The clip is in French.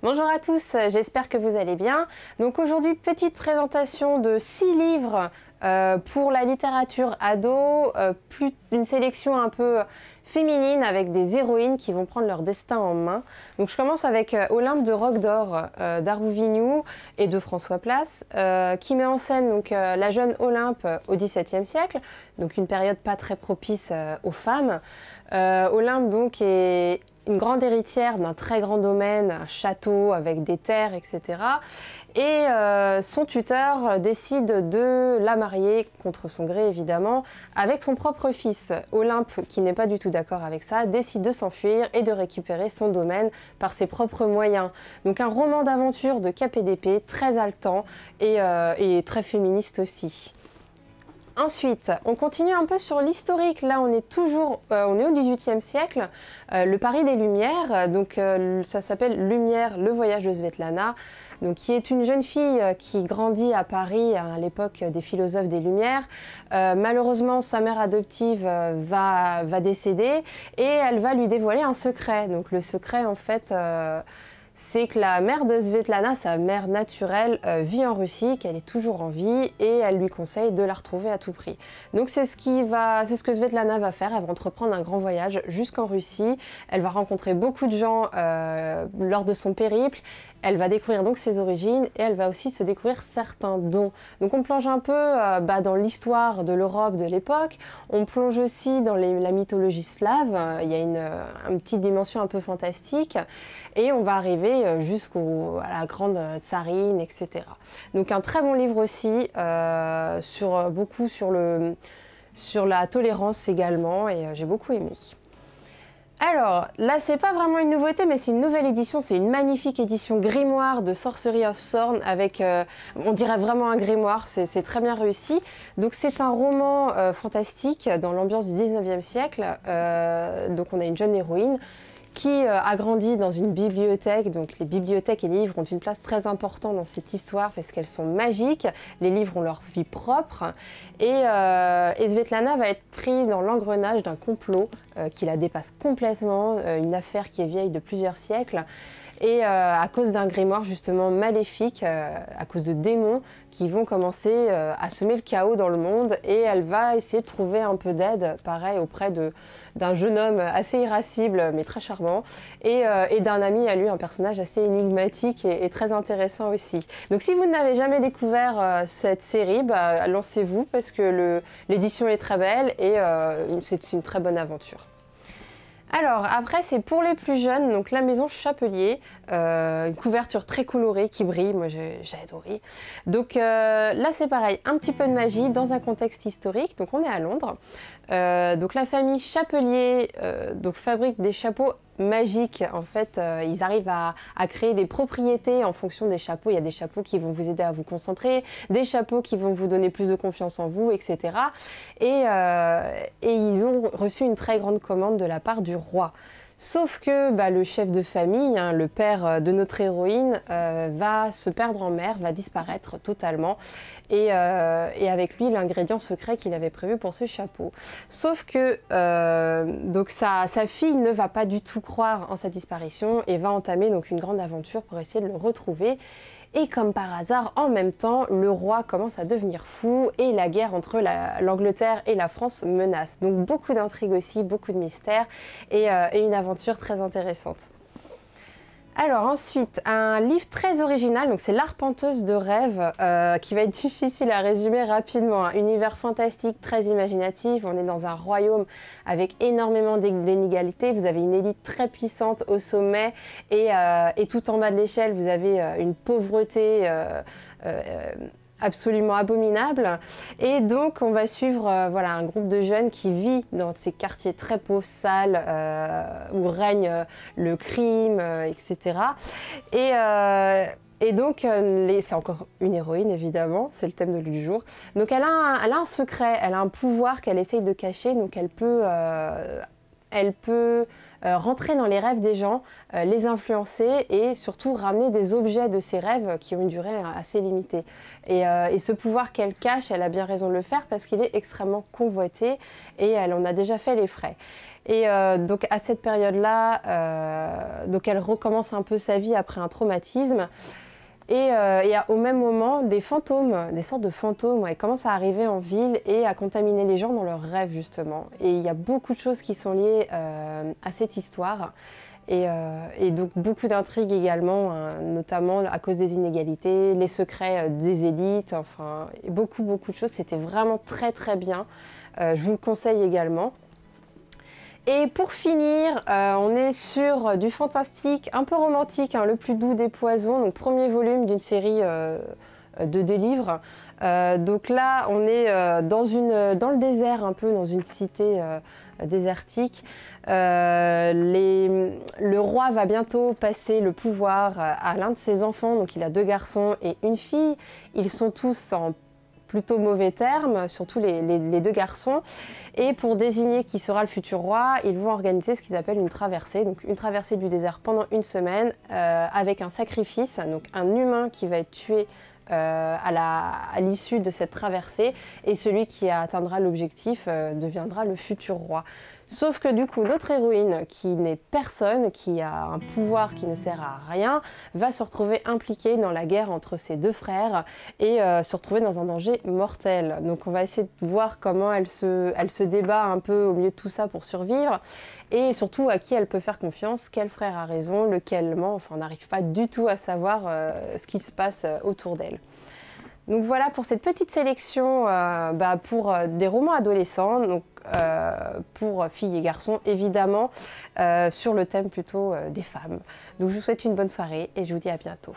Bonjour à tous, j'espère que vous allez bien. Donc aujourd'hui, petite présentation de 6 livres pour la littérature ado, une sélection un peu féminine avec des héroïnes qui vont prendre leur destin en main. Donc je commence avec Olympe de Roque d'Or d'Arou Vignoux et de François Place, qui met en scène donc, la jeune Olympe au XVIIe siècle, donc une période pas très propice aux femmes. Olympe donc est une grande héritière d'un très grand domaine, un château avec des terres, etc. Et son tuteur décide de la marier, contre son gré évidemment, avec son propre fils. Olympe, qui n'est pas du tout d'accord avec ça, décide de s'enfuir et de récupérer son domaine par ses propres moyens. Donc un roman d'aventure de cap et d'épée, très haletant et très féministe aussi. Ensuite, on continue un peu sur l'historique. Là, on est au XVIIIe siècle, le Paris des Lumières. Donc, ça s'appelle Lumière, le voyage de Svetlana, donc, qui est une jeune fille qui grandit à Paris à l'époque des philosophes des Lumières. Malheureusement, sa mère adoptive va décéder et elle va lui dévoiler un secret. Donc, le secret, en fait, c'est que la mère de Svetlana, sa mère naturelle, vit en Russie, qu'elle est toujours en vie et elle lui conseille de la retrouver à tout prix. Donc c'est ce que Svetlana va faire. Elle va entreprendre un grand voyage jusqu'en Russie. Elle va rencontrer beaucoup de gens lors de son périple. Elle va découvrir donc ses origines et elle va aussi se découvrir certains dons. Donc on plonge un peu dans l'histoire de l'Europe de l'époque. On plonge aussi dans la mythologie slave. Il y a une petite dimension un peu fantastique. Et on va arriver jusqu'à la grande tsarine, etc. Donc un très bon livre aussi, beaucoup sur la tolérance également, et j'ai beaucoup aimé. Alors, là, c'est pas vraiment une nouveauté, mais c'est une nouvelle édition. C'est une magnifique édition grimoire de Sorcery of Thorn avec, on dirait vraiment un grimoire, c'est très bien réussi. Donc, c'est un roman fantastique dans l'ambiance du 19e siècle. Donc, on a une jeune héroïne qui a grandi dans une bibliothèque. Donc les bibliothèques et les livres ont une place très importante dans cette histoire parce qu'elles sont magiques. Les livres ont leur vie propre. Et Svetlana va être prise dans l'engrenage d'un complot qui la dépasse complètement, une affaire qui est vieille de plusieurs siècles. Et à cause d'un grimoire justement maléfique, à cause de démons qui vont commencer à semer le chaos dans le monde, et elle va essayer de trouver un peu d'aide, pareil, auprès d'un jeune homme assez irascible mais très charmant, et d'un ami à lui, un personnage assez énigmatique et très intéressant aussi. Donc si vous n'avez jamais découvert cette série, lancez-vous parce que l'édition est très belle et c'est une très bonne aventure. Alors après c'est pour les plus jeunes, donc La Maison Chapelier, une couverture très colorée qui brille, moi j'ai adoré. Donc là c'est pareil, un petit peu de magie dans un contexte historique, donc on est à Londres. Donc la famille Chapelier donc fabrique des chapeaux magiques. En fait, ils arrivent à créer des propriétés en fonction des chapeaux. Il y a des chapeaux qui vont vous aider à vous concentrer, des chapeaux qui vont vous donner plus de confiance en vous, etc. Et ils ont reçu une très grande commande de la part du roi. Sauf que le chef de famille, hein, le père de notre héroïne, va se perdre en mer, va disparaître totalement. Et avec lui, l'ingrédient secret qu'il avait prévu pour ce chapeau. Sauf que donc sa fille ne va pas du tout croire en sa disparition et va entamer donc une grande aventure pour essayer de le retrouver. Et comme par hasard, en même temps, le roi commence à devenir fou et la guerre entre l'Angleterre et la France menace. Donc beaucoup d'intrigues aussi, beaucoup de mystères et une aventure très intéressante. Alors ensuite, un livre très original, donc c'est L'Arpenteuse de rêve, qui va être difficile à résumer rapidement. Un univers fantastique, très imaginatif, on est dans un royaume avec énormément d'inégalités. Vous avez une élite très puissante au sommet et tout en bas de l'échelle, vous avez une pauvreté absolument abominable. Et donc on va suivre un groupe de jeunes qui vit dans ces quartiers très pauvres, sales, où règne le crime, etc. Et donc, c'est encore une héroïne évidemment, c'est le thème du jour. Donc elle a un secret, elle a un pouvoir qu'elle essaye de cacher, donc elle peut rentrer dans les rêves des gens, les influencer et surtout ramener des objets de ces rêves qui ont une durée assez limitée. Et ce pouvoir qu'elle cache, elle a bien raison de le faire parce qu'il est extrêmement convoité et elle en a déjà fait les frais. Et donc à cette période-là, donc elle recommence un peu sa vie après un traumatisme. Et au même moment, des fantômes, des sortes de fantômes, ouais, commencent à arriver en ville et à contaminer les gens dans leurs rêves justement. Et il y a beaucoup de choses qui sont liées à cette histoire. Et donc beaucoup d'intrigues également, hein, notamment à cause des inégalités, les secrets des élites, enfin beaucoup de choses. C'était vraiment très très bien. Je vous le conseille également. Et pour finir, on est sur du fantastique, un peu romantique, hein, Le plus doux des poisons, donc premier volume d'une série de 2 livres. Donc là, on est dans le désert, un peu dans une cité désertique. Le roi va bientôt passer le pouvoir à l'un de ses enfants, donc il a 2 garçons et une fille. Ils sont tous en plutôt mauvais termes, surtout les 2 garçons. Et pour désigner qui sera le futur roi, ils vont organiser ce qu'ils appellent une traversée. Donc une traversée du désert pendant une semaine avec un sacrifice, donc un humain qui va être tué à l'issue de cette traversée, et celui qui atteindra l'objectif deviendra le futur roi. Sauf que du coup, notre héroïne, qui n'est personne, qui a un pouvoir qui ne sert à rien, va se retrouver impliquée dans la guerre entre ses 2 frères et se retrouver dans un danger mortel. Donc on va essayer de voir comment elle se débat un peu au milieu de tout ça pour survivre, et surtout à qui elle peut faire confiance, quel frère a raison, lequel ment. Enfin, on n'arrive pas du tout à savoir ce qui se passe autour d'elle. Donc voilà pour cette petite sélection pour des romans adolescents, donc pour filles et garçons évidemment, sur le thème plutôt des femmes. Donc je vous souhaite une bonne soirée et je vous dis à bientôt.